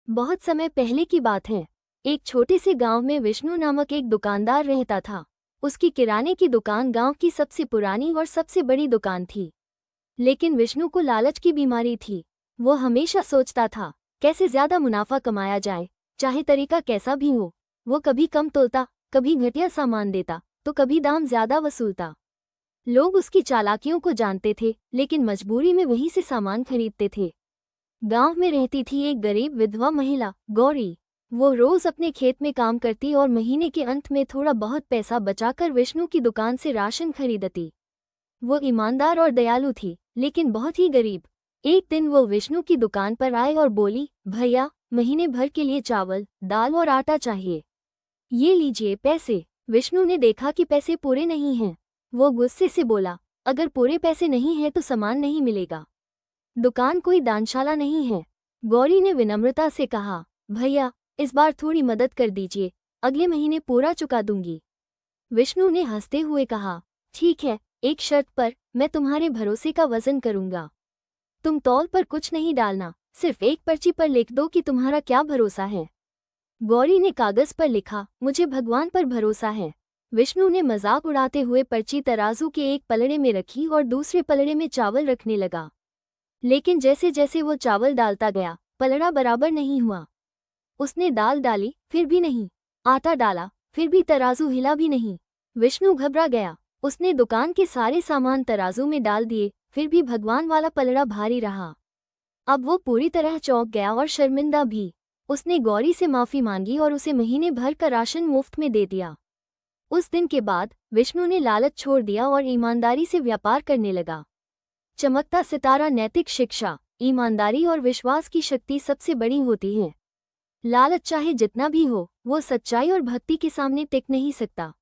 बहुत समय पहले की बात है। एक छोटे से गांव में विष्णु नामक एक दुकानदार रहता था। उसकी किराने की दुकान गांव की सबसे पुरानी और सबसे बड़ी दुकान थी। लेकिन विष्णु को लालच की बीमारी थी। वो हमेशा सोचता था कैसे ज्यादा मुनाफा कमाया जाए, चाहे तरीका कैसा भी हो। वो कभी कम तोलता, कभी घटिया सामान देता, तो कभी दाम ज्यादा वसूलता। लोग उसकी चालाकियों को जानते थे, लेकिन मजबूरी में वहीं से सामान खरीदते थे। गांव में रहती थी एक गरीब विधवा महिला, गौरी। वो रोज अपने खेत में काम करती और महीने के अंत में थोड़ा बहुत पैसा बचाकर विष्णु की दुकान से राशन खरीदती। वो ईमानदार और दयालु थी, लेकिन बहुत ही गरीब। एक दिन वो विष्णु की दुकान पर आए और बोली, भैया, महीने भर के लिए चावल, दाल और आटा चाहिए। ये लीजिए पैसे। विष्णु ने देखा कि पैसे पूरे नहीं हैं। वो गुस्से से बोला, अगर पूरे पैसे नहीं हैं तो सामान नहीं मिलेगा। दुकान कोई दानशाला नहीं है। गौरी ने विनम्रता से कहा, भैया, इस बार थोड़ी मदद कर दीजिए, अगले महीने पूरा चुका दूंगी। विष्णु ने हंसते हुए कहा, ठीक है, एक शर्त पर, मैं तुम्हारे भरोसे का वजन करूंगा। तुम तौल पर कुछ नहीं डालना, सिर्फ एक पर्ची पर लिख दो कि तुम्हारा क्या भरोसा है। गौरी ने कागज पर लिखा, मुझे भगवान पर भरोसा है। विष्णु ने मजाक उड़ाते हुए पर्ची तराजू के एक पलड़े में रखी और दूसरे पलड़े में चावल रखने लगा। लेकिन जैसे जैसे वो चावल डालता गया, पलड़ा बराबर नहीं हुआ। उसने दाल डाली, फिर भी नहीं। आटा डाला, फिर भी तराजू हिला भी नहीं। विष्णु घबरा गया। उसने दुकान के सारे सामान तराजू में डाल दिए, फिर भी भगवान वाला पलड़ा भारी रहा। अब वो पूरी तरह चौंक गया और शर्मिंदा भी। उसने गौरी से माफी मांगी और उसे महीने भर का राशन मुफ्त में दे दिया। उस दिन के बाद विष्णु ने लालच छोड़ दिया और ईमानदारी से व्यापार करने लगा। चमकता सितारा नैतिक शिक्षा, ईमानदारी और विश्वास की शक्ति सबसे बड़ी होती है। लालच चाहे जितना भी हो, वो सच्चाई और भक्ति के सामने टिक नहीं सकता।